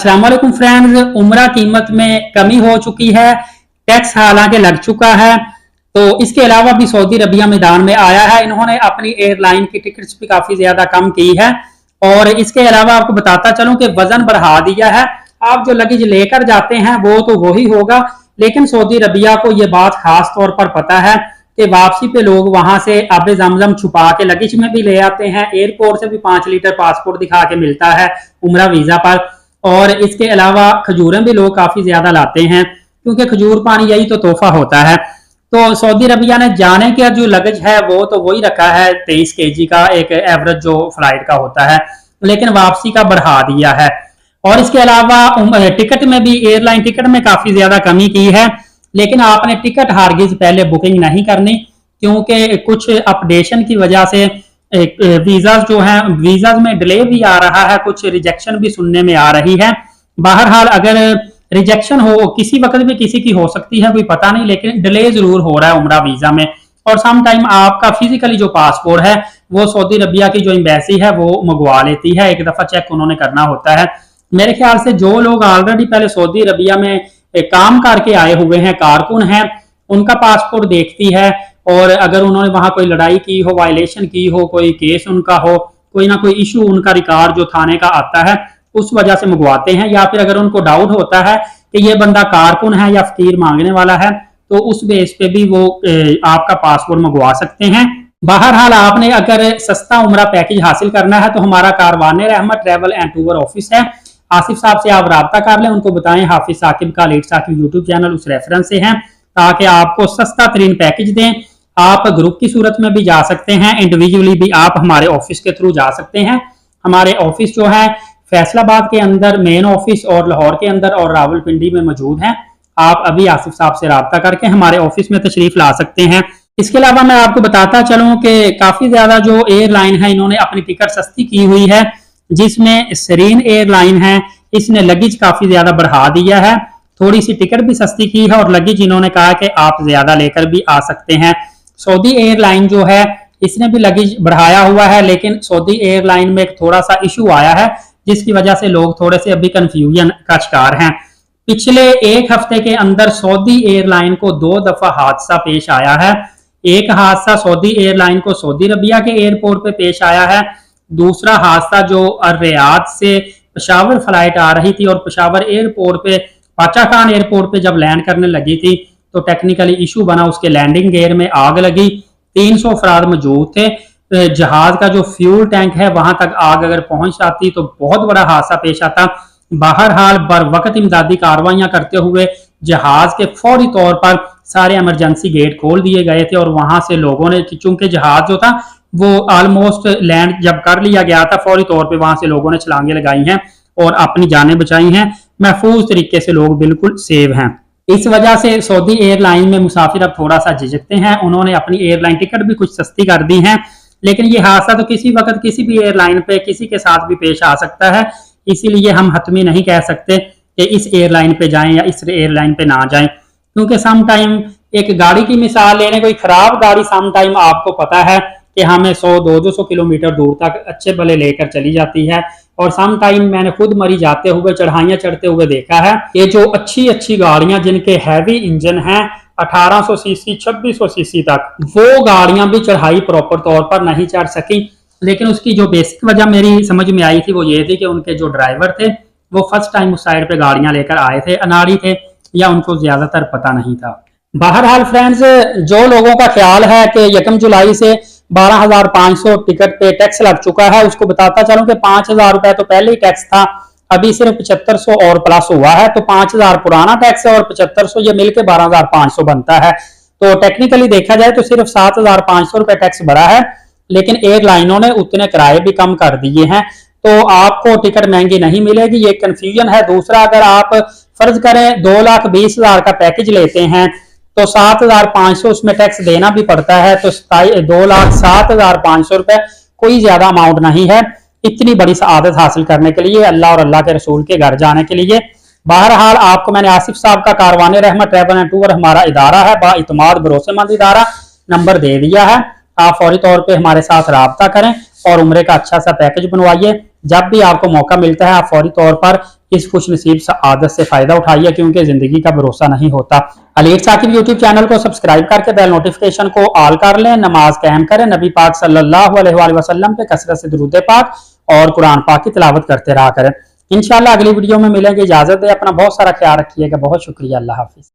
अस्सलाम वालेकुम फ्रेंड्स, उम्रा कीमत में कमी हो चुकी है, टैक्स हालांकि लग चुका है। तो इसके अलावा भी सऊदी अरबिया मैदान में आया है। इन्होंने अपनी एयरलाइन की टिकट्स भी काफी ज्यादा कम की है। और इसके अलावा आपको बताता चलूं कि वजन बढ़ा दिया है। आप जो लगेज लेकर जाते हैं वो तो वही होगा, लेकिन सऊदी अरबिया को ये बात खास तौर पर पता है कि वापसी पे लोग वहां से आब जमजम छुपा के लगेज में भी ले आते हैं। एयरपोर्ट से भी 5 लीटर पासपोर्ट दिखा के मिलता है उम्रा वीजा पर। और इसके अलावा खजूरें भी लोग काफी ज्यादा लाते हैं, क्योंकि खजूर पानी यही तो तोहफा होता है। तो सऊदी अरबिया ने जाने का जो लगेज है वो तो वही रखा है 23 kg का, एक एवरेज जो फ्लाइट का होता है, लेकिन वापसी का बढ़ा दिया है। और इसके अलावा टिकट में भी एयरलाइन टिकट में काफी ज्यादा कमी की है, लेकिन आपने टिकट हारगिज पहले बुकिंग नहीं करनी, क्योंकि कुछ अपडेशन की वजह से वीजा जो है वीजा में डिले भी आ रहा है, कुछ रिजेक्शन भी सुनने में आ रही है। बहरहाल अगर रिजेक्शन हो किसी वक्त भी किसी की हो सकती है, कोई पता नहीं, लेकिन डिले जरूर हो रहा है उम्रा वीजा में। और सम टाइम आपका फिजिकली जो पासपोर्ट है वो सऊदी अरबिया की जो एम्बेसी है वो मंगवा लेती है, एक दफा चेक उन्होंने करना होता है। मेरे ख्याल से जो लोग ऑलरेडी पहले सऊदी अरबिया में काम करके आए हुए हैं, कारकुन हैं, उनका पासपोर्ट देखती है। और अगर उन्होंने वहां कोई लड़ाई की हो, वायलेशन की हो, कोई केस उनका हो, कोई ना कोई इशू उनका रिकॉर्ड जो थाने का आता है उस वजह से मंगवाते हैं। या फिर अगर उनको डाउट होता है कि ये बंदा कारकुन है या फकीर मांगने वाला है, तो उस बेस पे भी वो आपका पासपोर्ट मंगवा सकते हैं। बहरहाल आपने अगर सस्ता उम्रा पैकेज हासिल करना है तो हमारा कारवाने रहमत ट्रैवल एंड टूर ऑफिस है। आसिफ साहब से आप राब्ता कर लें, उनको बताएं हाफिज साकिब का लेट साकिब यूट्यूब चैनल उस रेफरेंस से है, ताकि आपको सस्ता तरीन पैकेज दें। आप ग्रुप की सूरत में भी जा सकते हैं, इंडिविजुअली भी आप हमारे ऑफिस के थ्रू जा सकते हैं। हमारे ऑफिस जो है फैसलाबाद के अंदर मेन ऑफिस और लाहौर के अंदर और रावलपिंडी में मौजूद है। आप अभी आसिफ साहब से राब्ता करके हमारे ऑफिस में तशरीफ ला सकते हैं। इसके अलावा मैं आपको बताता चलूं कि काफी ज्यादा जो एयरलाइन है इन्होंने अपनी टिकट सस्ती की हुई है, जिसमें सरीन एयरलाइन है, इसने लगेज काफी ज्यादा बढ़ा दिया है, थोड़ी सी टिकट भी सस्ती की है और लगेज इन्होंने कहा कि आप ज्यादा लेकर भी आ सकते हैं। सऊदी एयरलाइन जो है इसने भी लगेज बढ़ाया हुआ है, लेकिन सऊदी एयरलाइन में एक थोड़ा सा इशू आया है, जिसकी वजह से लोग थोड़े से अभी कंफ्यूजन का शिकार हैं। पिछले एक हफ्ते के अंदर सऊदी एयरलाइन को 2 दफा हादसा पेश आया है। एक हादसा सऊदी एयरलाइन को सऊदी अरबिया के एयरपोर्ट पे पेश आया है। दूसरा हादसा जो रियाद से पेशावर फ्लाइट आ रही थी और पेशावर एयरपोर्ट पे पाचा खान एयरपोर्ट पे जब लैंड करने लगी थी तो टेक्निकली इशू बना, उसके लैंडिंग गियर में आग लगी। 300 अफराद मौजूद थे। जहाज का जो फ्यूल टैंक है वहां तक आग अगर पहुंच जाती तो बहुत बड़ा हादसा पेश आता। बहरहाल बर वक्त इमदादी कार्रवाइयां करते हुए जहाज के फौरी तौर पर सारे इमरजेंसी गेट खोल दिए गए थे और वहां से लोगों ने, चूंकि जहाज जो था वो ऑलमोस्ट लैंड जब कर लिया गया था, फौरी तौर पे वहां से लोगों ने छलांगे लगाई हैं और अपनी जानें बचाई हैं। महफूज तरीके से लोग बिल्कुल सेव हैं। इस वजह से सऊदी एयरलाइन में मुसाफिर अब थोड़ा सा झिझकते हैं। उन्होंने अपनी एयरलाइन टिकट भी कुछ सस्ती कर दी है, लेकिन ये हादसा तो किसी वक्त किसी भी एयरलाइन पे किसी के साथ भी पेश आ सकता है। इसीलिए हम हतमी नहीं कह सकते कि इस एयरलाइन पे जाएं या इस एयरलाइन पे ना जाएं, क्योंकि सम टाइम एक गाड़ी की मिसाल लेने, कोई खराब गाड़ी सम टाइम आपको पता है कि हमें 100-200 किलोमीटर दूर तक अच्छे भले लेकर चली जाती है। और सम टाइम मैंने खुद मरी जाते हुए, चढ़ाइयां चढ़ते हुए देखा है। ये जो अच्छी अच्छी गाड़ियां जिनके हैवी इंजन हैं 1800 सीसी 2600 सीसी तक, वो गाड़ियां भी चढ़ाई प्रॉपर तौर पर नहीं चढ़ सकी। लेकिन उसकी जो बेसिक वजह मेरी समझ में आई थी वो ये थी कि उनके जो ड्राइवर थे वो फर्स्ट टाइम उस साइड पे गाड़ियां लेकर आए थे, अनाड़ी थे या उनको ज्यादातर पता नहीं था। बहरहाल फ्रेंड्स, जो लोगों का ख्याल है कि 1 जुलाई से 12,500 टिकट पे टैक्स लग चुका है, उसको बताता चलूं कि 5,000 रुपए तो पहले ही टैक्स था, अभी सिर्फ 7500 और प्लस हुआ है। तो 5,000 पुराना टैक्स है और 7500 ये मिलकर 12,500 बनता है। तो टेक्निकली देखा जाए तो सिर्फ 7,500 रुपए टैक्स बढ़ा है, लेकिन एयरलाइनों ने उतने किराए भी कम कर दिए हैं, तो आपको टिकट महंगी नहीं मिलेगी। ये कंफ्यूजन है। दूसरा, अगर आप फर्ज करें 2,20,000 का पैकेज लेते हैं तो 7,500 उसमें टैक्स देना भी पड़ता है, तो 2,07,500 रुपए कोई ज्यादा अमाउंट नहीं है इतनी बड़ी सआदत हासिल करने के लिए, अल्लाह और अल्लाह के रसूल के घर जाने के लिए। बहरहाल आपको मैंने आसिफ साहब का कारवाने रहमत ट्रैवल एंड टूर हमारा इदारा है, बाइतमाद भरोसेमंद इदारा, नंबर दे दिया है। आप फौरी तौर पे हमारे साथ राब्ता करें और उम्रे का अच्छा सा पैकेज बनवाइए। जब भी आपको मौका मिलता है आप फौरी तौर पर इस खुश नसीब आदत से फायदा उठाइए, क्योंकि जिंदगी का भरोसा नहीं होता। अली साकिब यूट्यूब चैनल को सब्सक्राइब करके बेल नोटिफिकेशन को ऑल कर लें, नमाज कायम करें, नबी पाक सल्लल्लाहु अलैहि वसल्लम पे कसरत से दुरूद पाक और कुरान पाक की तिलावत करते रहा करें। इंशाल्लाह अगली वीडियो में मिलेंगे। इजाजत दे, अपना बहुत सारा ख्याल रखिएगा। बहुत शुक्रिया। अल्लाह हाफिज।